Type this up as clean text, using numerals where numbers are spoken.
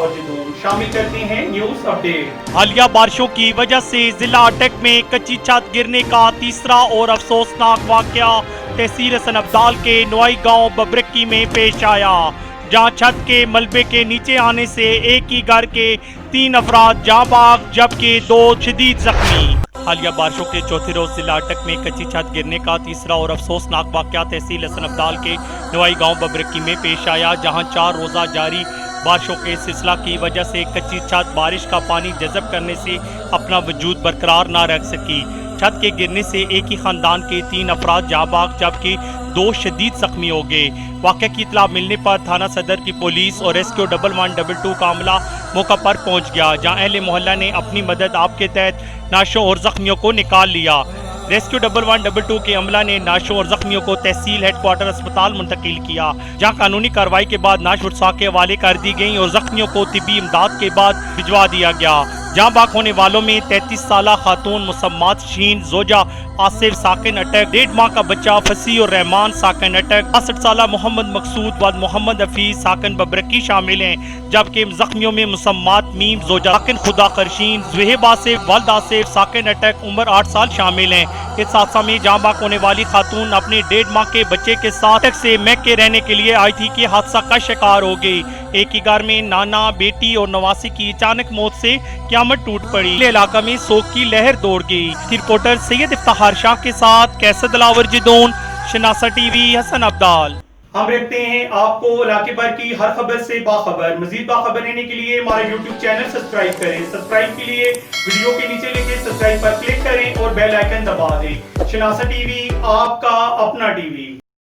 बावजूद शामिल करते हैं न्यूज अपडेट। हालिया बारिशों की वजह से जिला अटक में कच्ची छत गिरने का तीसरा और अफसोसनाक वाकया तहसील हसन अब्दाल के नवाई गांव बबरक्की में पेश आया, जहां छत के मलबे के नीचे आने से एक ही घर के 3 अफराद जाँ बाग जबकि 2 शदीद जख्मी। हालिया बारिशों के चौथे रोज जिला अटक में कच्ची छत गिरने का तीसरा और अफसोसनाक वाकया तहसील हसन अब्दाल के नवाई गांव बबरक्की में पेश आया, जहां 4 रोजा जारी बारिशों के सिलसिला की वजह से कच्ची छत बारिश का पानी जज़ब करने से अपना वजूद बरकरार न रख सकी। छत के गिरने से एक ही खानदान के 3 अफराद जाँ बाग जबकि 2 शदीद जख्मी हो गए। वाक़े की इत्तला मिलने पर थाना सदर की पुलिस और रेस्क्यू 1112 का अमला मौका पर पहुंच गया, जहां अहले मोहल्ला ने अपनी मदद आप के तहत नाशों और जख्मियों को निकाल लिया। रेस्क्यू 1112 के अमला ने नाशों और जख्मियों को तहसील हेडक्वार्टर अस्पताल मुंतकिल किया, जहां कानूनी कार्रवाई के बाद नाश उर्सा के हवाले कर दी गई और जख्मियों को तिब्बी इमदाद के बाद भिजवा दिया गया। जहां बाग होने वालों में 33 साला खातून मुसम्मात शीन जोजा आसिफ साकिन अटक, 1.5 माह का बच्चा फसी और रहमान साकिन अटक, 62 साला मोहम्मद मकसूद व मोहम्मद हफीज साकिन बबरक्की शामिल हैं, जबकि जख्मियों में मुसम्मात मीम जोजा साकिन खुदा खरशीन, जुहेब आसिफ वल्द आसिफ साकिन अटक उम्र 8 साल शामिल हैं। इस हादसा में जाँ बाग होने वाली खातून अपने 1.5 माह के बच्चे के साथ अटक से महके रहने के लिए आई थी कि हादसा का शिकार हो गई। एक ही घर में नाना, बेटी और नवासी की अचानक मौत से क़यामत टूट पड़ी। इलाका में शोक की लहर दौड़ गई। रिपोर्टर सैयद इफ्तिखार शाह के साथ कैसर दिलावर जिदोन, शनासा टीवी, हसन अब्दाल। हम रखते हैं आपको इलाके भर की हर खबर से बाखबर। मजीद बाखबर रहने के लिए हमारे YouTube चैनल सब्सक्राइब करें। सब्सक्राइब के लिए वीडियो के नीचे लिखे सब्सक्राइब पर क्लिक करें और बेल आइकन दबा दें। शनासा टीवी, आपका अपना टीवी।